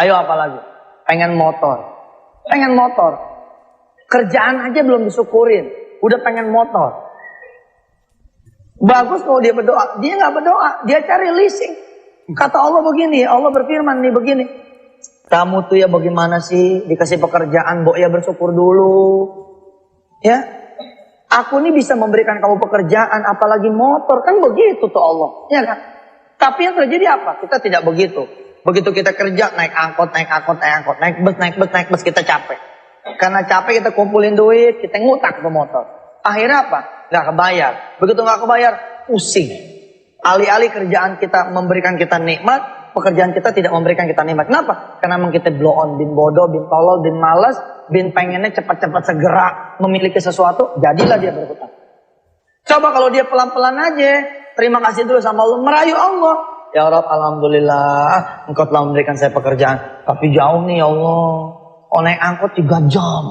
Ayo apa lagi? Pengen motor. Pengen motor. Kerjaan aja belum disyukurin. Udah pengen motor. Bagus kalau dia berdoa. Dia nggak berdoa. Dia cari leasing. Kata Allah begini. Allah berfirman nih begini. Kamu tuh ya bagaimana sih? Dikasih pekerjaan. Ya bersyukur dulu. Ya. Aku nih bisa memberikan kamu pekerjaan. Apalagi motor. Kan begitu tuh Allah. Ya kan? Tapi yang terjadi apa? Kita tidak begitu. Begitu kita kerja, naik angkot, naik bus, naik bus, kita capek. Karena capek kita kumpulin duit, kita ngutang ke motor. Akhirnya apa? Nggak kebayar. Begitu nggak kebayar, pusing. Alih-alih kerjaan kita memberikan kita nikmat, pekerjaan kita tidak memberikan kita nikmat. Kenapa? Karena memang kita blow on, bin bodoh, bin tolol, bin malas, bin pengennya cepat-cepat segera memiliki sesuatu, jadilah dia berhutang. Coba kalau dia pelan-pelan aja, terima kasih dulu sama Allah, merayu Allah. Ya Rabb, alhamdulillah, Engkau telah memberikan saya pekerjaan. Tapi jauh nih ya Allah. Oh naik angkot 3 jam.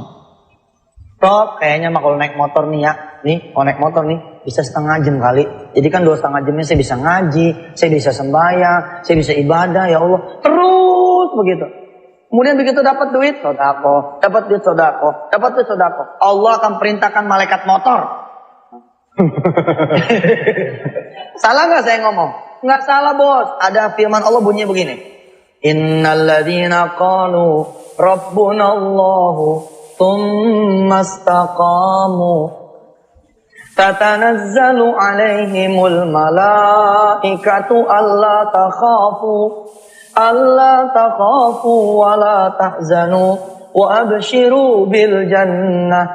Rob, kayaknya mah kalau naik motor nih ya. Nih, kalau naik motor nih, bisa 1/2 jam kali. Jadi kan 2,5 jamnya saya bisa ngaji, saya bisa sembahyang, saya bisa ibadah, ya Allah. Terus begitu. Kemudian begitu dapat duit, sodako. Dapat duit, sodako. Dapat duit, sodako. Allah akan perintahkan malaikat motor. Salah nggak saya ngomong? Nggak salah bos. Ada firman Allah bunyinya begini. Innalladzina qalu rabbunallahu thumma istaqamu tatanazzalu alaihimul malaikatu alla takhafu wa la tahzanu wa abshiru bil jannati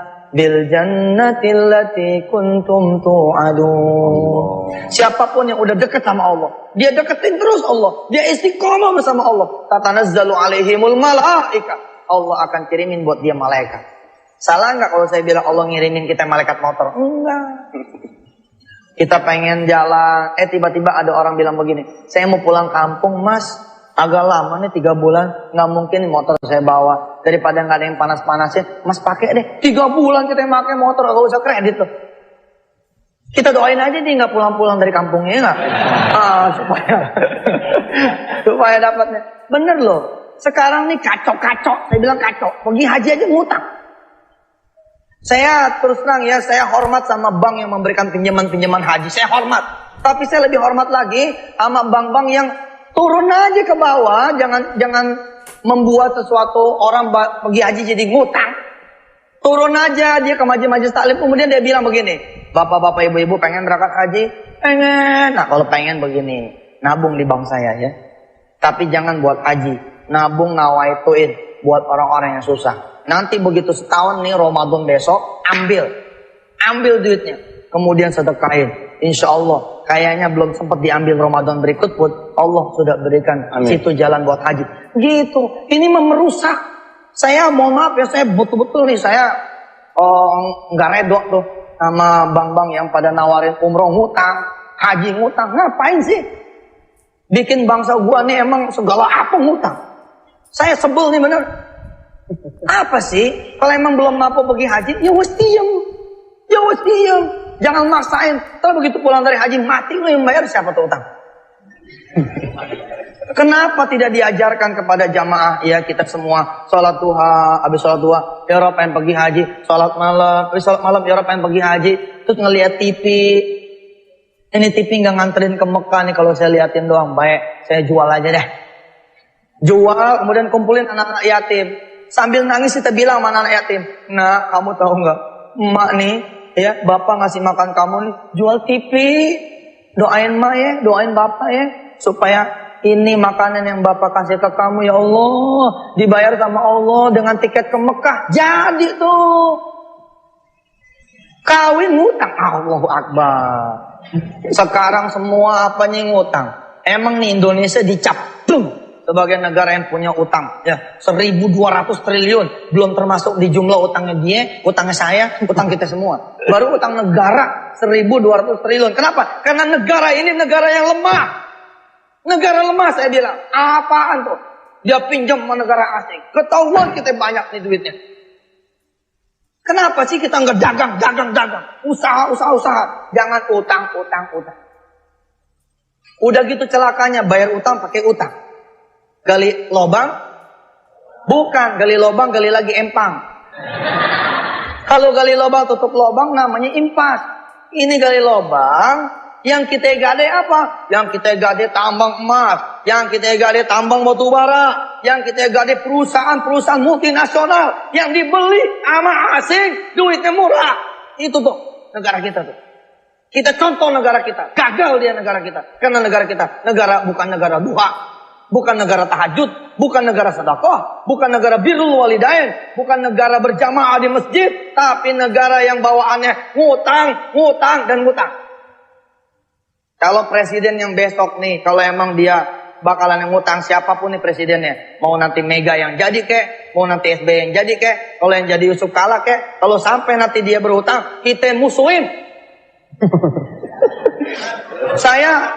allati kuntum tu'adun. Siapapun yang udah dekat sama Allah, dia deketin terus Allah, dia istiqomah bersama Allah, tatanazzalu alaihimul malaika, Allah akan kirimin buat dia malaikat. Salah nggak kalau saya bilang Allah ngirimin kita malaikat motor? Enggak. Kita pengen jalan, tiba-tiba ada orang bilang begini, saya mau pulang kampung mas, agak lama nih 3 bulan, nggak mungkin motor saya bawa. Daripada nggak ada yang panas-panasin, mas pakai deh. 3 bulan kita yang pakai motor, gak usah kredit tuh. Kita doain aja dia nggak pulang-pulang dari kampungnya nggak? supaya dapatnya. Bener loh. Sekarang nih kacau-kacau. Saya bilang kacau. Pergi haji aja ngutang. Saya terus terang ya, saya hormat sama bank yang memberikan pinjaman-pinjaman haji. Saya hormat. Tapi saya lebih hormat lagi sama bank-bank yang turun aja ke bawah, jangan membuat sesuatu orang pergi haji jadi ngutang. Turun aja dia ke majelis taklim, kemudian dia bilang begini, bapak-bapak, ibu-ibu pengen berangkat haji? Pengen. Nah kalau pengen begini, nabung di bank saya ya. Tapi jangan buat haji, nabung nawaituin buat orang-orang yang susah. Nanti begitu setahun nih Ramadan besok, ambil duitnya, kemudian sedekahin. Insya Allah, kayaknya belum sempat diambil Ramadan berikut pun Allah sudah berikan situ jalan buat haji. Gitu, ini merusak. Saya mohon maaf ya, saya betul-betul nih saya nggak redok tuh sama bank-bank yang pada nawarin umroh ngutang, haji ngutang. Ngapain sih? Bikin bangsa gua nih emang segala apa ngutang. Saya sebel nih bener. Apa sih? Kalau emang belum mampu pergi haji, ya wes diem. Jangan maksain. Kalau begitu pulang dari haji mati lu yang bayar, siapa tuh utang? Kenapa tidak diajarkan kepada jamaah? Ya kita semua sholat duha, habis sholat duha, ya Rob pengen pergi haji. Sholat malam, ya Rob pengen pergi haji. Terus ngelihat TV. Ini TV nggak nganterin ke Mekah nih, kalau saya liatin doang. Baik, saya jual aja deh. Jual, kemudian kumpulin anak-anak yatim. Sambil nangis kita bilang sama anak yatim, nah kamu tahu nggak, emak nih, ya bapak ngasih makan kamu nih, jual TV, doain emak ya, doain bapak ya, supaya ini makanan yang bapak kasih ke kamu ya Allah, dibayar sama Allah dengan tiket ke Mekah, jadi tuh, kawin ngutang, Allahu Akbar. Sekarang semua apanya ngutang, emang nih Indonesia dicap, sebagai negara yang punya utang ya 1.200 triliun, belum termasuk di jumlah utangnya dia, utangnya saya, utang kita semua. Baru utang negara 1.200 triliun. Kenapa? Karena negara ini negara yang lemah. Negara lemah saya bilang. Apaan tuh? Dia pinjam sama negara asing. Ketahuan kita banyak nih duitnya. Kenapa sih kita nggak dagang? Usaha. Jangan utang. Udah gitu celakanya bayar utang pakai utang. Gali lobang, Bukan, gali lubang, gali lagi empang. Kalau gali lubang, tutup lubang namanya impas. Ini gali lubang, yang kita gade apa? Yang kita gade tambang emas, yang kita gade tambang batu bara, yang kita gade perusahaan-perusahaan multinasional yang dibeli sama asing, duitnya murah. Itu tuh negara kita tuh. Kita contoh negara kita, gagal dia negara kita. Karena negara kita bukan negara duha, bukan negara tahajud, bukan negara sedekah, bukan negara birrul walidain, bukan negara berjamaah di masjid, tapi negara yang bawaannya ngutang dan ngutang. Kalau presiden yang besok nih, kalau emang dia bakalan yang ngutang, siapapun nih presidennya, mau nanti Mega yang jadi kek, mau nanti SBY yang jadi kek, kalau yang jadi Yusuf Kala kek, kalau sampai nanti dia berhutang, kita musuhin. Saya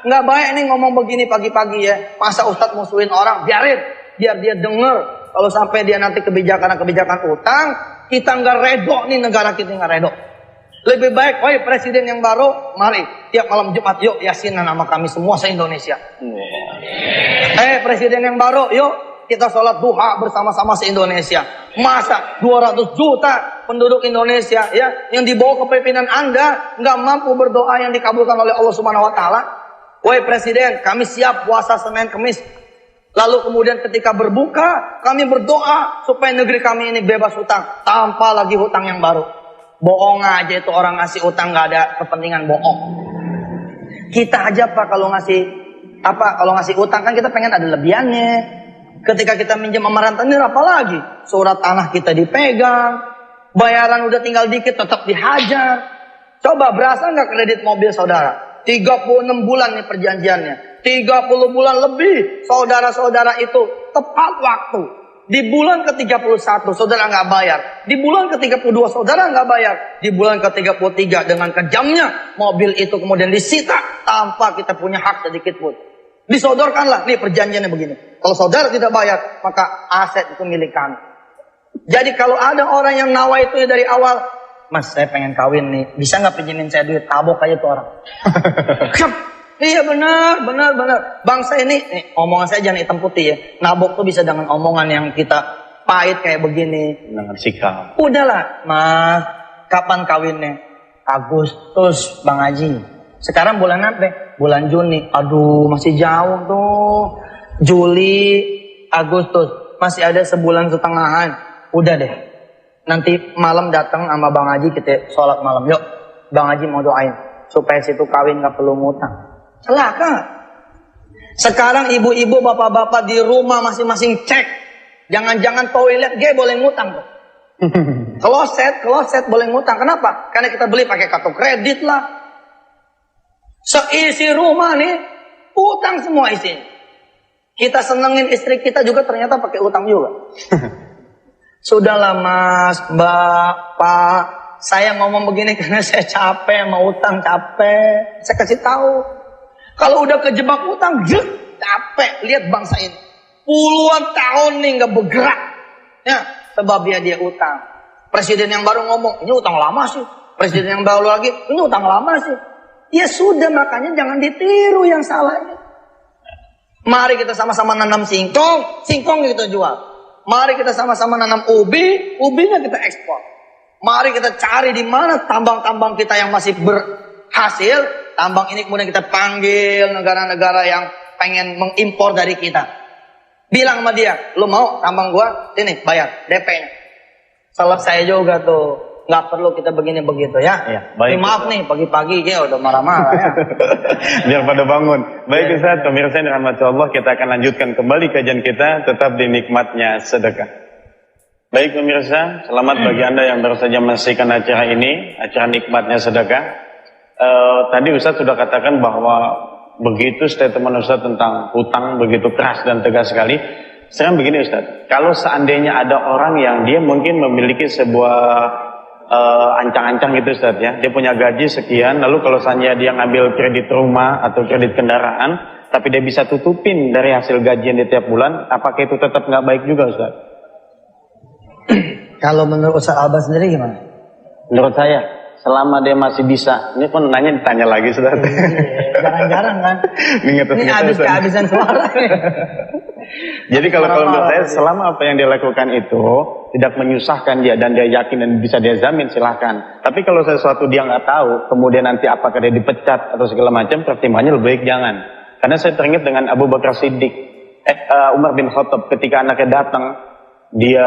nggak baik nih ngomong begini pagi-pagi ya. Masa Ustadz musuhin orang, biarin, biar dia denger. Kalau sampai dia nanti kebijakan utang, kita nggak redo nih, negara kita nggak redo. Lebih baik, woi presiden yang baru, mari tiap malam Jumat yuk yasinan nama kami semua se-Indonesia. Presiden yang baru, yuk kita sholat duha bersama-sama se-Indonesia. Masa 200 juta penduduk Indonesia ya yang dibawa kepemimpinan Anda nggak mampu berdoa yang dikabulkan oleh Allah Subhanahu Wa Taala? Woi presiden, kami siap puasa Senin Kemis. Lalu kemudian ketika berbuka, kami berdoa supaya negeri kami ini bebas hutang tanpa lagi hutang yang baru. Bohong aja itu orang ngasih utang, nggak ada kepentingan bohong. Kita aja Pak kalau ngasih utang kan kita pengen ada lebihannya. Ketika kita minjem sama rentenir apalagi surat tanah kita dipegang, bayaran udah tinggal dikit tetap dihajar. Coba berasa nggak kredit mobil saudara? 36 bulan nih perjanjiannya, 30 bulan lebih saudara-saudara itu tepat waktu. Di bulan ke-31 saudara nggak bayar. Di bulan ke-32 saudara nggak bayar. Di bulan ke-33 dengan kejamnya mobil itu kemudian disita tanpa kita punya hak sedikit pun. Disodorkanlah, nih perjanjiannya begini. Kalau saudara tidak bayar, maka aset itu milik kami. Jadi kalau ada orang yang nawa itu dari awal, Mas saya pengen kawin nih, bisa nggak pinjemin saya duit? Tabok aja tuh orang. Iya benar. Bangsa ini, omongan saya jangan hitam putih ya. Nabok tuh bisa dengan omongan yang kita pahit kayak begini. Dengan sikap. Udahlah, Mas, kapan kawinnya? Agustus, Bang Haji. Sekarang bulan apa? Bulan Juni. Aduh, masih jauh tuh. Juli, Agustus, masih ada sebulan setengahan. Udah deh. Nanti malam datang sama Bang Haji kita sholat malam. Yuk, Bang Haji mau doain supaya situ kawin gak perlu ngutang. Celaka. Sekarang ibu-ibu, bapak-bapak di rumah masing-masing cek. Jangan-jangan toilet boleh ngutang tuh. Kloset boleh ngutang. Kenapa? Karena kita beli pakai kartu kredit lah. Seisi rumah nih, utang semua isinya. Kita senengin istri kita juga ternyata pakai utang juga. Sudahlah Mas, Mbak, Pak. Saya ngomong begini karena saya capek, mau utang capek. Saya kasih tahu. Kalau udah kejebak utang, capek. Lihat bangsa ini. Puluhan tahun nih nggak bergerak. Ya, sebab dia utang. Presiden yang baru ngomong, ini utang lama sih. Presiden yang baru lagi, ini utang lama sih. Ya sudah, makanya jangan ditiru yang salahnya. Mari kita sama-sama nanam singkong kita jual. Mari kita sama-sama nanam ubinya kita ekspor. Mari kita cari di mana tambang-tambang kita yang masih berhasil. Tambang ini kemudian kita panggil negara-negara yang pengen mengimpor dari kita. Bilang sama dia, lu mau tambang gua? Sini, bayar DP-nya. Selesai juga tuh. Nggak perlu kita begini begitu ya. Ya baik. Maaf nih pagi-pagi ya udah marah-marah ya. Biar pada bangun. Baik Ustaz, pemirsa yang dirahmati Allah, kita akan lanjutkan kembali kajian kita tetap di nikmatnya sedekah. Baik pemirsa, selamat bagi Anda yang baru saja menyaksikan acara ini, acara nikmatnya sedekah. Tadi Ustaz sudah katakan bahwa begitu statement Ustaz tentang hutang begitu keras dan tegas sekali. Sekarang begini Ustaz, kalau seandainya ada orang yang dia mungkin memiliki sebuah ancang-ancang gitu Ustaz ya, dia punya gaji sekian, lalu kalau misalnya dia ngambil kredit rumah atau kredit kendaraan, tapi dia bisa tutupin dari hasil gajian di tiap bulan, apakah itu tetap nggak baik juga Ustaz? Kalau menurut Ustaz Alba sendiri gimana? Menurut saya, selama dia masih bisa, ini pun nanya ditanya lagi Ustaz. Jarang-jarang kan? Ini habis kehabisan suara. Jadi kalau menurut saya selama apa yang dia lakukan itu tidak menyusahkan dia dan dia yakin dan bisa dia jamin, silahkan. Tapi kalau sesuatu dia nggak tahu, kemudian nanti apakah dia dipecat atau segala macam, pertimbangannya lebih baik jangan. Karena saya teringat dengan Abu Bakar Siddiq, Umar bin Khattab ketika anaknya datang, dia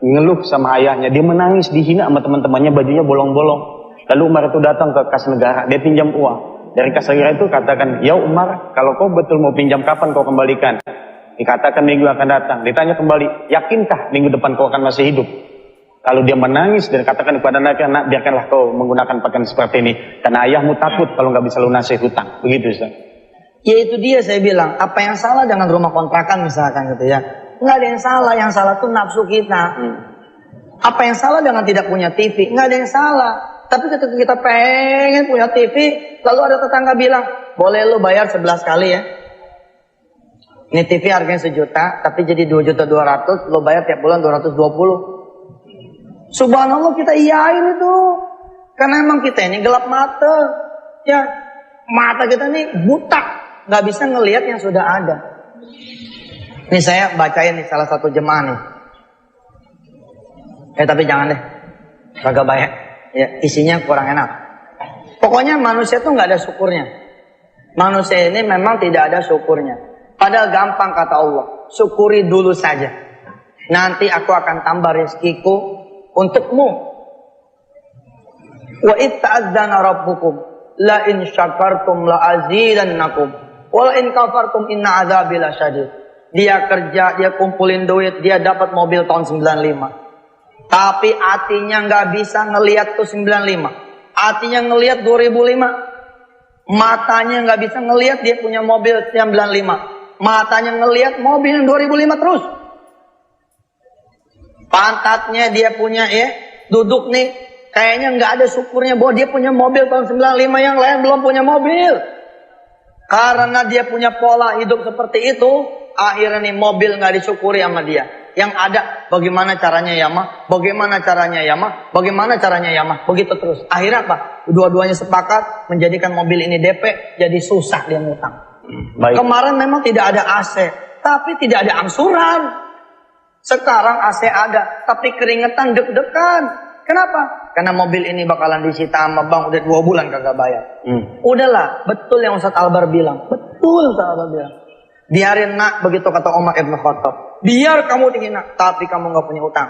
ngeluh sama ayahnya, dia menangis, dihina sama teman-temannya, bajunya bolong-bolong. Lalu Umar itu datang ke kas negara, dia pinjam uang. Dari kas negara itu katakan, ya Umar, kalau kau betul mau pinjam, kapan kau kembalikan? Dikatakan minggu akan datang. Ditanya kembali, yakinkah minggu depan kau akan masih hidup? Kalau dia menangis dan katakan kepada anaknya, nak, biarkanlah kau menggunakan pakaian seperti ini, karena ayahmu takut kalau nggak bisa lunasi hutang. Begitu, Ustaz. Ya itu dia saya bilang, apa yang salah dengan rumah kontrakan misalkan gitu ya? Nggak ada yang salah tuh nafsu kita. Apa yang salah dengan tidak punya TV? Nggak ada yang salah. Tapi ketika kita pengen punya TV, lalu ada tetangga bilang, boleh lu bayar 11 kali ya. Ini TV harganya 1 juta, tapi jadi 2.200.000, lu bayar tiap bulan 220. Subhanallah kita iyain itu. Karena emang kita ini gelap mata. Ya, mata kita ini buta. Nggak bisa ngelihat yang sudah ada. Ini saya bacain nih salah satu jemaah nih. Tapi jangan deh. Kagak banyak. Ya, isinya kurang enak. Pokoknya manusia tuh nggak ada syukurnya. Manusia ini memang tidak ada syukurnya. Padahal gampang kata Allah. Syukuri dulu saja. Nanti aku akan tambah rezekiku untukmu. Wa itta'adzana rabbukum la in syakartum la azidannakum wa la in kafartum inna adzabi lasyadid. Dia kerja, dia kumpulin duit, dia dapat mobil tahun 95. Tapi hatinya nggak bisa ngelihat tuh 95. Hatinya ngelihat 2005. Matanya nggak bisa ngelihat dia punya mobil 95. Matanya ngelihat mobil yang 2005 terus. Pantatnya dia punya duduk nih. Kayaknya nggak ada syukurnya bahwa dia punya mobil tahun 95, yang lain belum punya mobil. Karena dia punya pola hidup seperti itu, akhirnya nih mobil nggak disyukuri sama dia. Yang ada bagaimana caranya ya mah, bagaimana caranya ya mah, bagaimana caranya ya mah, begitu terus. Akhirnya apa? Dua-duanya sepakat menjadikan mobil ini DP, jadi susah dia ngutang. Baik. Kemarin memang tidak ada AC, tapi tidak ada angsuran. Sekarang AC ada, tapi keringetan deg-degan. Kenapa? Karena mobil ini bakalan disita sama bank udah 2 bulan kagak bayar. Udahlah, betul yang Ustaz Albar bilang. Betul Ustaz Albar bilang. Biarin nak, begitu kata Umar Ibn Khattab. Biar kamu dihina, tapi kamu nggak punya utang.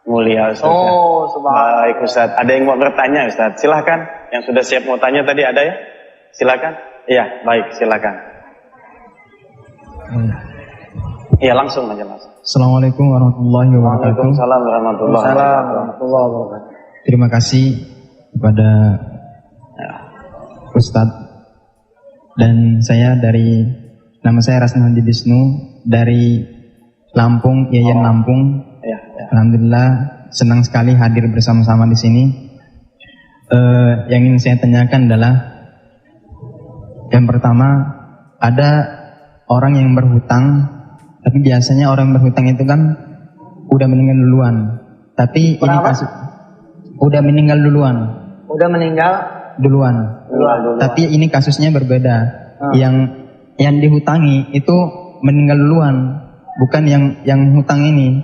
Mulia Ustaz. Oh, subhanallah. Baik Ustaz. Ada yang mau bertanya Ustaz? Silahkan. Yang sudah siap mau tanya tadi ada ya? Silakan. Iya, baik, silakan. Iya, langsung aja Mas. Assalamualaikum warahmatullahi wabarakatuh. Waalaikumsalam warahmatullahi wabarakatuh. Terima kasih kepada Ustadz. Dan nama saya Rasnandi Bisnu dari Lampung, Yayan Lampung. Alhamdulillah senang sekali hadir bersama-sama di sini. Yang ingin saya tanyakan adalah, yang pertama, ada orang yang berhutang, tapi biasanya orang yang berhutang itu kan udah meninggal duluan. Tapi ini kasus udah meninggal duluan. Udah meninggal duluan. Tapi ini kasusnya berbeda. Yang dihutangi itu meninggal duluan, bukan yang hutang ini.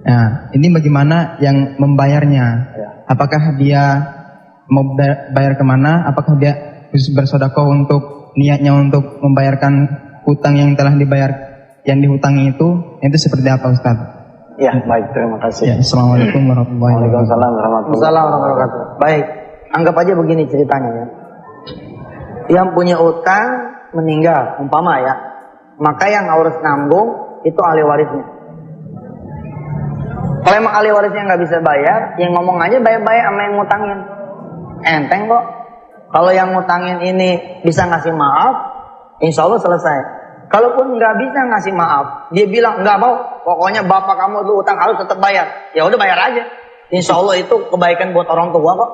Nah, ini bagaimana yang membayarnya? Apakah dia mau bayar kemana? Apakah dia bersedekah untuk niatnya untuk membayarkan hutang yang telah dibayar, yang dihutangi itu seperti apa Ustaz? Ya, baik, terima kasih. Ya, Assalamualaikum warahmatullahi wabarakatuh. Waalaikumsalam warahmatullahi wabarakatuh. Baik, anggap aja begini ceritanya ya. Yang punya utang meninggal, umpama ya, maka yang harus nanggung itu ahli warisnya. Kalau emang ahli warisnya nggak bisa bayar, yang ngomong aja bayar-bayar sama yang ngutangin. Enteng kok. Kalau yang ngutangin ini bisa ngasih maaf, insya Allah selesai. Kalaupun nggak bisa ngasih maaf, dia bilang nggak mau, pokoknya bapak kamu tuh utang harus tetap bayar. Ya udah bayar aja. Insya Allah itu kebaikan buat orang tua kok.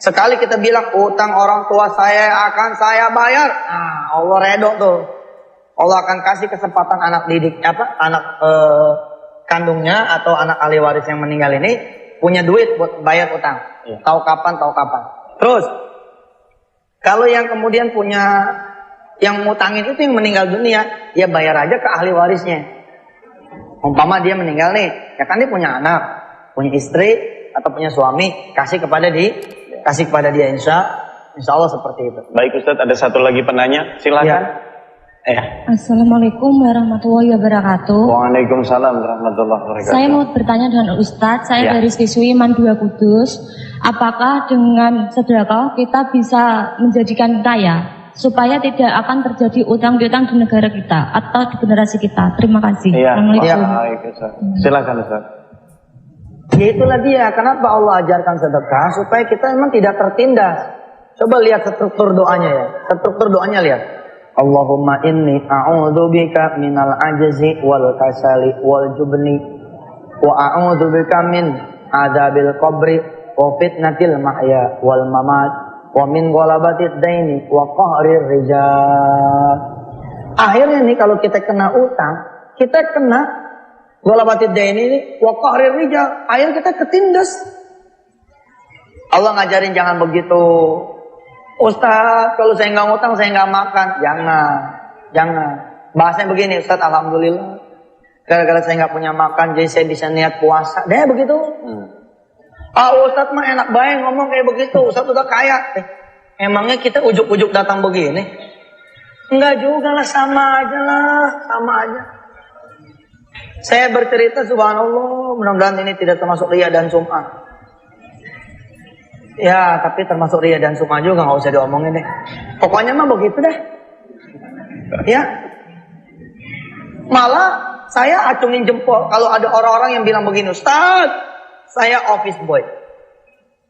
Sekali kita bilang utang orang tua saya akan saya bayar, Allah redho tuh. Allah akan kasih kesempatan anak didik anak kandungnya atau anak ahli waris yang meninggal ini punya duit buat bayar utang. Tahu kapan. Terus kalau yang kemudian punya Yang ngutangin itu yang meninggal dunia, ya bayar aja ke ahli warisnya. Umpama dia meninggal nih, ya kan dia punya anak, punya istri atau punya suami, kasih kepada dia, insya Allah seperti itu. Baik Ustadz, ada satu lagi penanya, silakan. Assalamualaikum warahmatullahi wabarakatuh. Waalaikumsalam warahmatullahi wabarakatuh. Saya mau bertanya dengan Ustadz, saya dari siswi Iman 2 Kudus. Apakah dengan sedekah kita bisa menjadikan kaya supaya tidak akan terjadi utang piutang di negara kita atau di generasi kita? Terima kasih. Assalamualaikum. Baik Ustadz. Silakan Ustadz. Ya itulah dia, kenapa Allah ajarkan sedekah supaya kita memang tidak tertindas. Coba lihat struktur doanya ya. Struktur doanya lihat. Allahumma inni a'udzubika minal ajzi wal kasali wal jubni wa a'udzubika min adzabil qabri wa fitnatil mahya wal mamat wa min ghalabatid daini wa qahrir rijal. Akhirnya nih kalau kita kena utang, kita kena ghalabatid daini ini wa qahrir rijal, akhirnya kita ketindas. Allah ngajarin jangan begitu. Ustaz, kalau saya nggak ngutang, saya nggak makan. Jangan. Bahasanya begini, Ustaz, alhamdulillah. Gara-gara saya nggak punya makan, jadi saya bisa niat puasa. Deh begitu. Ustaz mah enak banget ngomong kayak begitu. Ustaz udah kaya. Emangnya kita ujuk-ujuk datang begini? Enggak juga lah, sama aja. Saya bercerita, subhanallah, mudah-mudahan ini tidak termasuk riya dan sum'ah. Ya, tapi termasuk riya dan sum'ah juga, nggak usah diomongin deh. Pokoknya mah begitu deh. Ya. Malah saya acungin jempol kalau ada orang-orang yang bilang begini, Ustaz, saya office boy.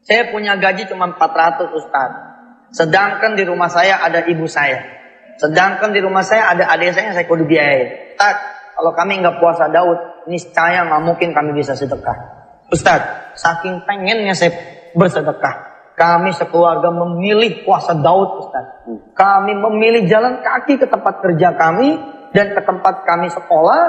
Saya punya gaji cuma 400 Ustaz. Sedangkan di rumah saya ada ibu saya. Sedangkan di rumah saya ada adik saya yang saya kudu biayain. Ustaz, kalau kami nggak puasa Daud, niscaya nggak mungkin kami bisa sedekah. Ustaz, saking pengennya saya bersedekah, kami sekeluarga memilih puasa Daud Ustaz. Kami memilih jalan kaki ke tempat kerja kami dan ke tempat kami sekolah.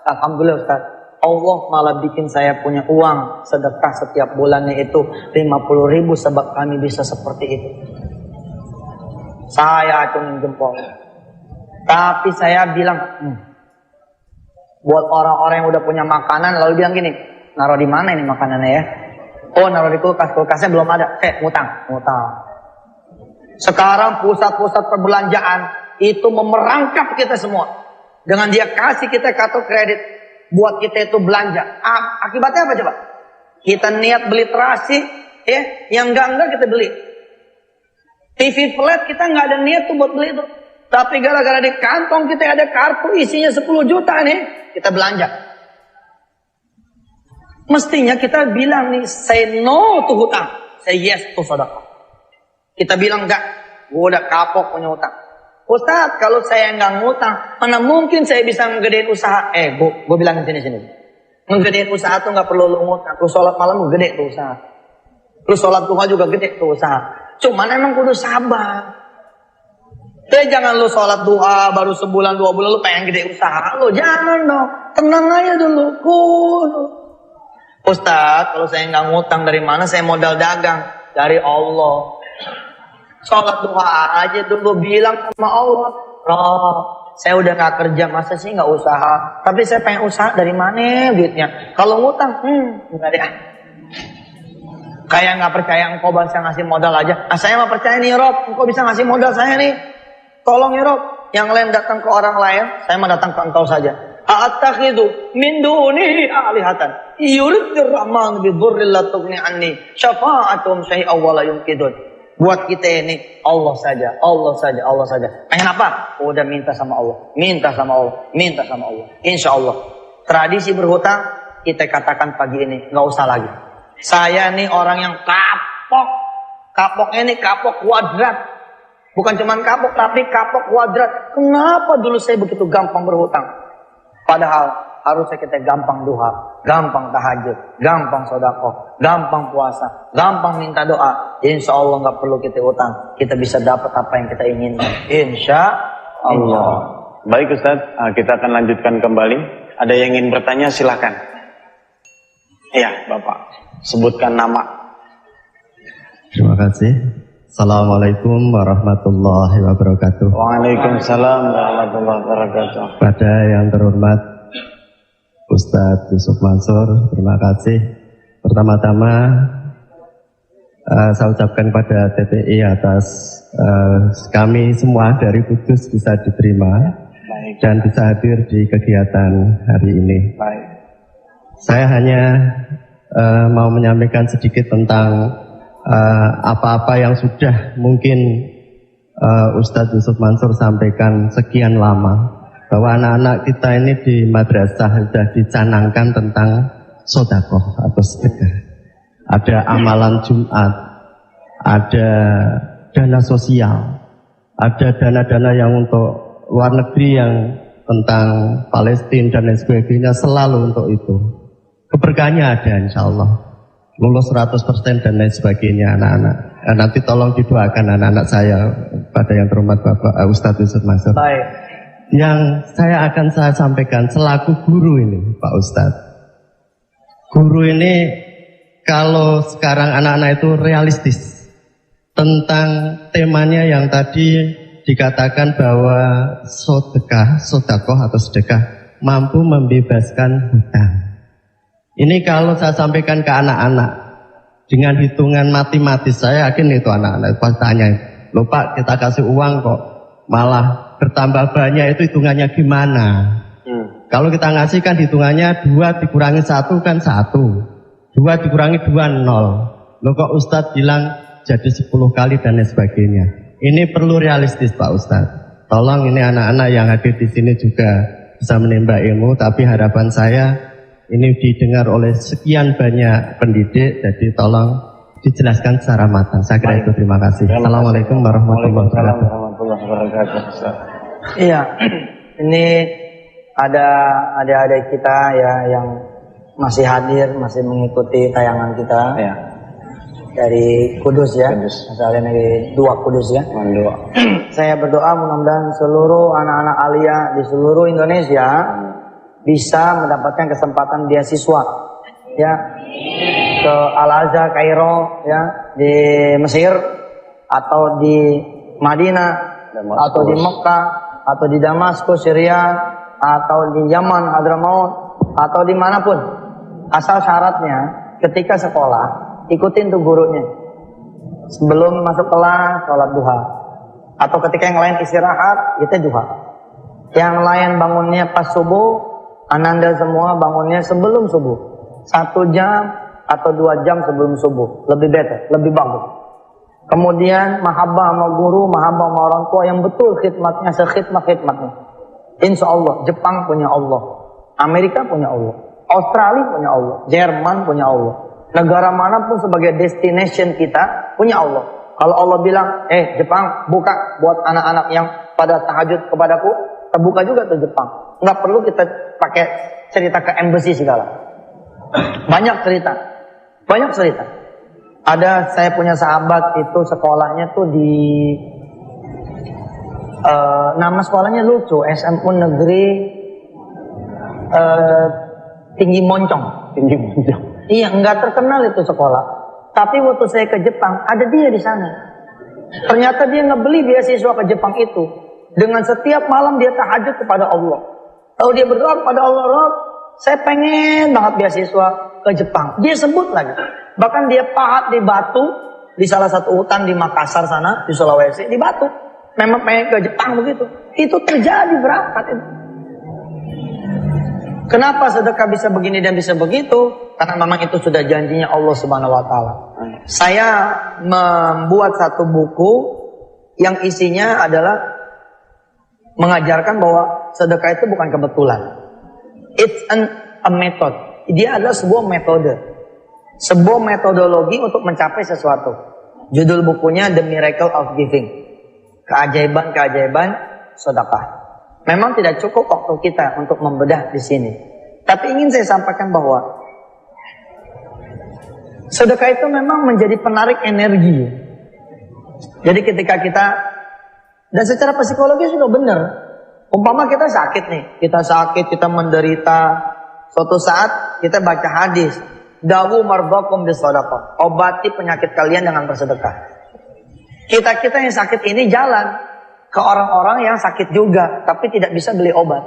Alhamdulillah Ustaz, Allah malah bikin saya punya uang sedekah setiap bulannya itu 50.000 sebab kami bisa seperti itu. Saya acungin jempol. Tapi saya bilang, buat orang-orang yang udah punya makanan lalu bilang gini, naruh di mana ini makanannya ya? Oh, naruh di kulkas, kulkasnya belum ada. Ngutang. Sekarang pusat-pusat perbelanjaan itu memerangkap kita semua. Dengan dia kasih kita kartu kredit buat kita itu belanja. Akibatnya apa coba? Kita niat beli terasi, ya, yang enggak kita beli. TV flat kita nggak ada niat tuh buat beli itu. Tapi gara-gara di kantong kita ada kartu isinya 10 juta nih, kita belanja. Mestinya kita bilang nih, say no to hutang, say yes to sedekah. Kita bilang enggak, gue udah kapok punya hutang. Ustaz, kalau saya nggak ngutang, mana mungkin saya bisa ngegedein usaha? Gue bilang sini. Ngegedein usaha tuh nggak perlu lu ngutang. Lu sholat malam lu gede tuh usaha. Lu sholat duha juga gede tuh usaha. Cuman emang kudu sabar. Jangan lu sholat duha baru sebulan 2 bulan lu pengen gede usaha. Lu jangan dong, tenang aja dulu. Ustaz, kalau saya nggak ngutang dari mana? Saya modal dagang dari Allah. Sholat duha aja dulu bilang sama Allah, Roh, saya udah nggak kerja, masa sih nggak usaha? Tapi saya pengen usaha, dari mana duitnya? Kalau ngutang, nggak deh. Kayak nggak percaya engkau bisa ngasih modal aja. Saya mah percaya nih Rob, engkau bisa ngasih modal saya nih. Tolong ya Rob, yang lain datang ke orang lain, saya mau datang ke engkau saja. A'attakhidhu min dunihi alihatan yuridur rahman bi dhurril la tughni anni syafa'atum syai'a wa la yunqidun. Buat kita ini Allah saja. Pengen apa? Udah minta sama Allah. Insya Allah. Tradisi berhutang kita katakan pagi ini nggak usah lagi. Saya nih orang yang kapok. Kapoknya ini kapok kuadrat. Bukan cuma kapok tapi kapok kuadrat. Kenapa dulu saya begitu gampang berhutang? Padahal harusnya kita gampang duha, gampang tahajud, gampang sedekah, gampang puasa, gampang minta doa. Insya Allah nggak perlu kita utang, kita bisa dapat apa yang kita inginkan. Insya Allah. Baik Ustaz, kita akan lanjutkan kembali. Ada yang ingin bertanya silakan. Iya Bapak, sebutkan nama. Terima kasih. Assalamualaikum warahmatullahi wabarakatuh. Waalaikumsalam warahmatullahi wabarakatuh. Pada yang terhormat Ustadz Yusuf Mansur, terima kasih. Pertama-tama saya ucapkan kepada TPI atas kami semua dari Kudus bisa diterima dan bisa hadir di kegiatan hari ini. Saya hanya mau menyampaikan sedikit tentang apa-apa yang sudah mungkin Ustadz Yusuf Mansur sampaikan sekian lama, bahwa anak-anak kita ini di madrasah sudah dicanangkan tentang sodakoh atau sedekah. Ada amalan Jumat, ada dana sosial, ada dana-dana yang untuk luar negeri yang tentang Palestina dan lain sebagainya, selalu untuk itu. Keberkahannya ada insya Allah. Lulus 100% dan lain sebagainya anak-anak. Nanti tolong didoakan anak-anak saya pada yang terhormat Bapak Ustadz Yusuf Mansur. Baik. Yang saya sampaikan selaku guru ini Pak Ustadz. Guru ini kalau sekarang anak-anak itu realistis tentang temanya yang tadi dikatakan bahwa sodakoh atau sedekah mampu membebaskan hutang. Ini kalau saya sampaikan ke anak-anak dengan hitungan matematis, saya yakin itu anak-anak pas tanya, loh Pak kita kasih uang kok malah bertambah banyak, itu hitungannya gimana? Kalau kita ngasihkan hitungannya 2 dikurangi 1 kan 1, 2 dikurangi 2 0. Loh kok Ustadz bilang jadi 10 kali dan lain sebagainya. Ini perlu realistis Pak Ustadz. Tolong ini anak-anak yang hadir di sini juga bisa menimba ilmu, tapi harapan saya ini didengar oleh sekian banyak pendidik, jadi tolong dijelaskan secara matang. Saya kira itu, terima kasih. Assalamualaikum warahmatullahi wabarakatuh. Iya, ini ada adik-adik kita ya yang masih hadir, masih mengikuti tayangan kita dari Kudus ya, asalnya dari 2 Kudus ya. Saya berdoa mudah-mudahan seluruh anak-anak Alia di seluruh Indonesia bisa mendapatkan kesempatan beasiswa ya ke Al-Azhar Kairo ya di Mesir, atau di Madinah, atau di Mekah, atau di Damaskus Syria, atau di Yaman Hadramaut, atau dimanapun, asal syaratnya ketika sekolah ikutin tuh gurunya sebelum masuk kelas sholat duha, atau ketika yang lain istirahat kita duha, yang lain bangunnya pas subuh, ananda semua bangunnya sebelum subuh, 1 jam atau 2 jam sebelum subuh, lebih better, lebih bagus. Kemudian mahabbah sama guru, mahabbah sama orang tua yang betul khidmatnya, sekhidmat-khidmatnya. Insya Allah, Jepang punya Allah, Amerika punya Allah, Australia punya Allah, Jerman punya Allah. Negara manapun sebagai destination kita punya Allah. Kalau Allah bilang, Jepang buka buat anak-anak yang pada tahajud kepadaku, terbuka juga tuh Jepang. Nggak perlu kita pakai cerita ke embassy segala. Banyak cerita. Ada, saya punya sahabat itu sekolahnya tuh di nama sekolahnya lucu, SMU Negeri Tinggi Moncong. Iya, nggak terkenal itu sekolah. Tapi waktu saya ke Jepang, ada dia di sana. Ternyata dia ngebeli beasiswa ke Jepang itu. Dengan setiap malam dia tahajud kepada Allah. Lalu dia berdoa kepada Allah, Rob, saya pengen banget beasiswa ke Jepang. Dia sebut lagi. Bahkan dia pahat di batu, di salah satu hutan di Makassar sana, di Sulawesi, di batu. Memang pengen ke Jepang begitu. Itu terjadi berangkat itu. Kenapa sedekah bisa begini dan bisa begitu? Karena memang itu sudah janjinya Allah Subhanahu wa taala. Saya membuat satu buku yang isinya adalah mengajarkan bahwa sedekah itu bukan kebetulan. It's a method. Dia adalah sebuah metode. Sebuah metodologi untuk mencapai sesuatu. Judul bukunya The Miracle of Giving. Keajaiban-keajaiban sedekah. Memang tidak cukup waktu kita untuk membedah di sini. Tapi ingin saya sampaikan bahwa sedekah itu memang menjadi penarik energi. Jadi ketika kita, dan secara psikologis juga benar. Umpama kita sakit nih, kita menderita. Suatu saat kita baca hadis, dawu marbakum bisadaqah, obati penyakit kalian dengan bersedekah. Kita-kita yang sakit ini jalan ke orang-orang yang sakit juga, tapi tidak bisa beli obat.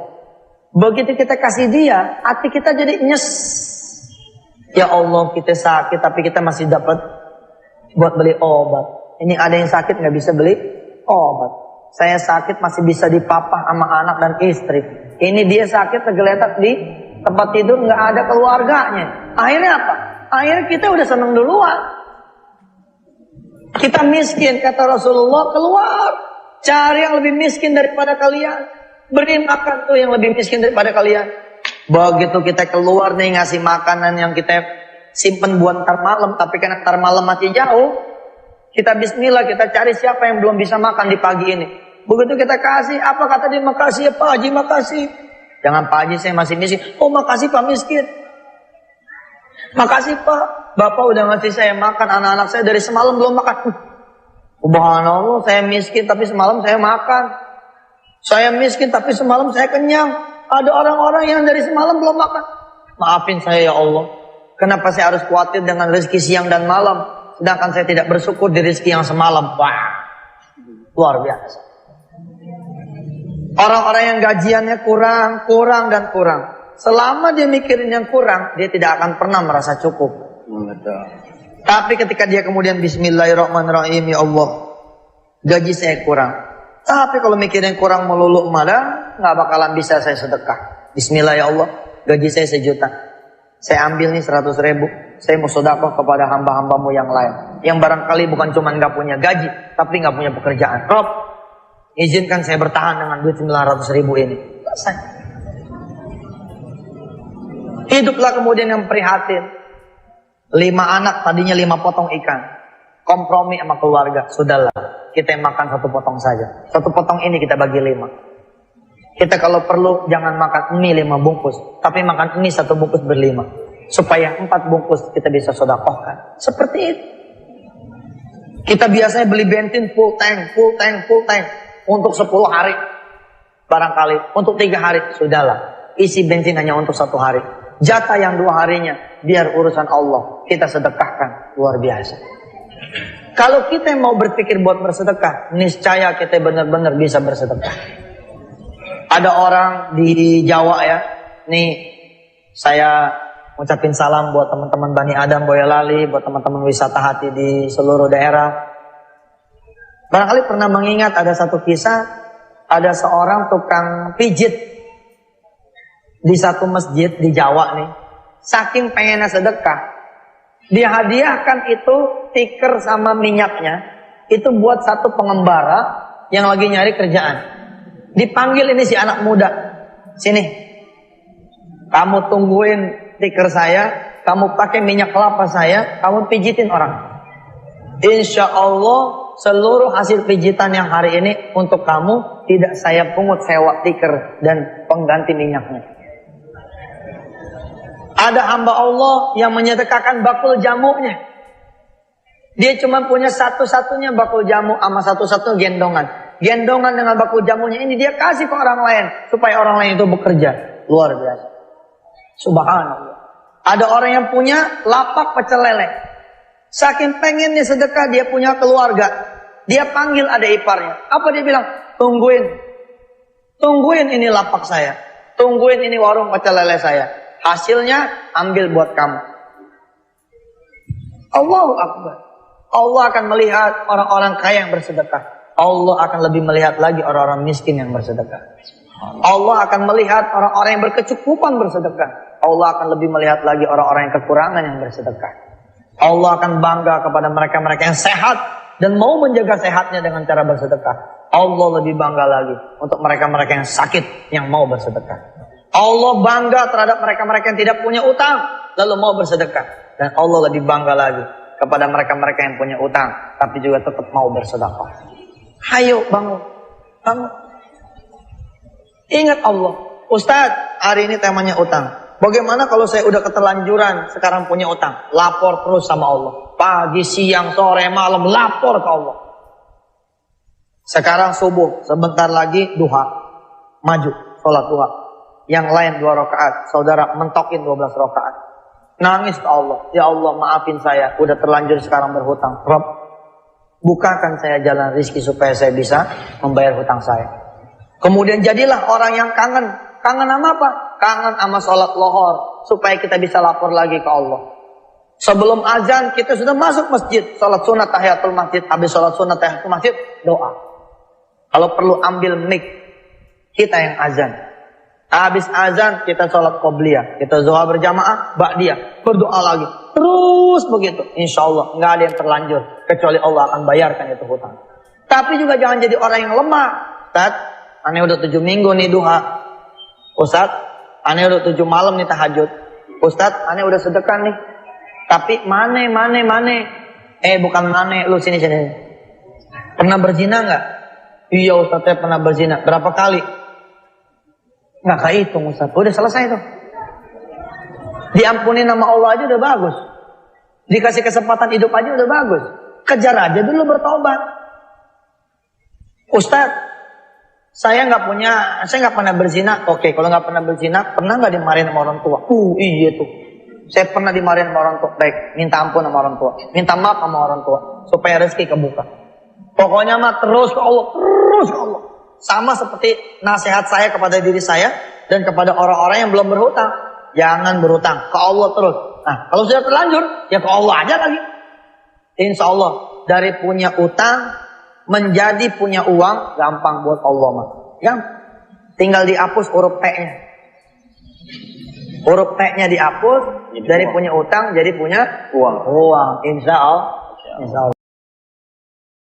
Begitu kita kasih dia, hati kita jadi nyes. Ya Allah, kita sakit tapi kita masih dapat buat beli obat. Ini ada yang sakit nggak bisa beli obat. Saya sakit masih bisa dipapah sama anak dan istri. Ini dia sakit tergeletak di tempat tidur, nggak ada keluarganya. Akhirnya apa? Akhirnya kita udah seneng duluan. Kita miskin, kata Rasulullah, keluar. Cari yang lebih miskin daripada kalian. Beri makan tuh yang lebih miskin daripada kalian. Begitu kita keluar nih ngasih makanan yang kita simpen buat ntar malam. Tapi karena ntar malam masih jauh. Kita bismillah, kita cari siapa yang belum bisa makan di pagi ini. Begitu kita kasih, apa kata dia? Makasih ya Pak Haji, makasih. Jangan Pak Haji, saya masih miskin. Oh makasih Pak miskin. Makasih Pak, Bapak udah ngasih saya makan, anak-anak saya dari semalam belum makan. Subhanallah, saya miskin tapi semalam saya makan. Saya miskin tapi semalam saya kenyang. Ada orang-orang yang dari semalam belum makan. Maafin saya ya Allah. Kenapa saya harus khawatir dengan rezeki siang dan malam, sedangkan saya tidak bersyukur di rezeki yang semalam. Wah, luar biasa. Orang-orang yang gajiannya kurang dan kurang. Selama dia mikirin yang kurang, dia tidak akan pernah merasa cukup. Betul. Tapi ketika dia kemudian bismillahirrahmanirrahim, ya Allah, gaji saya kurang. Tapi kalau mikirin kurang melulu malah nggak bakalan bisa saya sedekah. Bismillah ya Allah, gaji saya 1 juta. Saya ambil nih 100 ribu. Saya mau sedekah kepada hamba-hambamu yang lain. Yang barangkali bukan cuma nggak punya gaji, tapi nggak punya pekerjaan. Rob, izinkan saya bertahan dengan duit 900 ribu ini. Selesai. Hiduplah kemudian yang prihatin. 5 anak, tadinya 5 potong ikan. Kompromi sama keluarga. Sudahlah, kita makan 1 potong saja. 1 potong ini kita bagi 5. Kita kalau perlu jangan makan mie 5 bungkus. Tapi makan mie 1 bungkus ber-5. Supaya 4 bungkus kita bisa sedekahkan. Seperti itu. Kita biasanya beli bensin full tank. Untuk 10 hari. Barangkali. Untuk 3 hari. Sudahlah. Isi bensin hanya untuk 1 hari. Jatah yang 2 harinya, biar urusan Allah kita sedekahkan. Luar biasa. Kalau kita mau berpikir buat bersedekah, niscaya kita benar-benar bisa bersedekah. Ada orang di Jawa ya, nih saya ucapin salam buat teman-teman Bani Adam Boyolali, buat teman-teman wisata hati di seluruh daerah. Barangkali pernah mengingat ada satu kisah, ada seorang tukang pijit di satu masjid di Jawa nih, saking pengennya sedekah, dia hadiahkan itu stiker sama minyaknya, itu buat satu pengembara yang lagi nyari kerjaan. Dipanggil ini si anak muda, sini, kamu tungguin stiker saya, kamu pakai minyak kelapa saya, kamu pijitin orang. Insya Allah seluruh hasil pijitan yang hari ini untuk kamu, tidak saya pungut sewa stiker dan pengganti minyaknya. Ada hamba Allah yang menyedekahkan bakul jamunya. Dia cuma punya satu-satunya bakul jamu sama satu-satunya gendongan. Gendongan dengan bakul jamunya ini dia kasih ke orang lain. Supaya orang lain itu bekerja. Luar biasa. Subhanallah. Ada orang yang punya lapak pecel lele. Saking pengennya sedekah, dia punya keluarga. Dia panggil ada iparnya. Apa dia bilang? Tungguin. Tungguin ini lapak saya. Tungguin ini warung pecel lele saya. Hasilnya ambil buat kamu. Allahu Akbar. Allah akan melihat orang-orang kaya yang bersedekah. Allah akan lebih melihat lagi orang-orang miskin yang bersedekah. Allah akan melihat orang-orang yang berkecukupan bersedekah. Allah akan lebih melihat lagi orang-orang yang kekurangan yang bersedekah. Allah akan bangga kepada mereka-mereka yang sehat dan mau menjaga sehatnya dengan cara bersedekah. Allah lebih bangga lagi untuk mereka-mereka yang sakit yang mau bersedekah. Allah bangga terhadap mereka-mereka yang tidak punya utang lalu mau bersedekah. Dan Allah lebih bangga lagi kepada mereka-mereka yang punya utang tapi juga tetap mau bersedekah. Hayo bangun. Bangun. Ingat Allah. Ustadz, hari ini temanya utang. Bagaimana kalau saya udah keterlanjuran sekarang punya utang? Lapor terus sama Allah. Pagi, siang, sore, malam lapor ke Allah. Sekarang subuh, sebentar lagi duha. Maju, sholat duha. Yang lain 2 rakaat, saudara mentokin 12 rakaat. Nangis ke Allah, ya Allah maafin saya, udah terlanjur sekarang berhutang. Rob, bukakan saya jalan rezeki supaya saya bisa membayar hutang saya. Kemudian jadilah orang yang kangen. Kangen sama apa? Kangen sama sholat lohor. Supaya kita bisa lapor lagi ke Allah. Sebelum azan kita sudah masuk masjid. Sholat sunat tahiyatul masjid. Habis sholat sunat tahiyatul masjid, doa. Kalau perlu ambil mic, kita yang azan. Habis azan kita sholat qobliyah. Kita zuhur berjamaah, ba'diyah. Berdoa lagi. Terus begitu. Insya Allah nggak ada yang terlanjur. Kecuali Allah akan bayarkan itu hutang. Tapi juga jangan jadi orang yang lemah. Ustaz, aneh udah 7 minggu nih duha. Ustaz, aneh udah 7 malam nih tahajud. Ustaz, aneh udah sedekah nih. Tapi mane. Bukan mane, lu sini. Pernah berzina nggak? Iya Ustaz, saya pernah berzina. Berapa kali? Nggak kehitung Ustaz. Udah selesai tuh. Diampuni nama Allah aja udah bagus. Dikasih kesempatan hidup aja udah bagus. Kejar aja dulu bertobat. Ustaz, saya nggak pernah berzina. Oke, kalau nggak pernah berzina, pernah nggak dimarahin sama orang tua? Iya tuh. Saya pernah dimarahin sama orang tua. Baik, minta ampun sama orang tua. Minta maaf sama orang tua. Supaya rezeki kebuka. Pokoknya mah terus ke Allah. Terus ke Allah. Sama seperti nasihat saya kepada diri saya. Dan kepada orang-orang yang belum berhutang. Jangan berhutang. Ke Allah terus. Nah, kalau sudah terlanjur, ya ke Allah aja lagi. Insya Allah. Dari punya utang, menjadi punya uang, gampang buat Allah mah. Gampang. Tinggal dihapus huruf T-nya. Huruf T-nya dihapus, dari punya utang jadi punya uang. Insya Allah.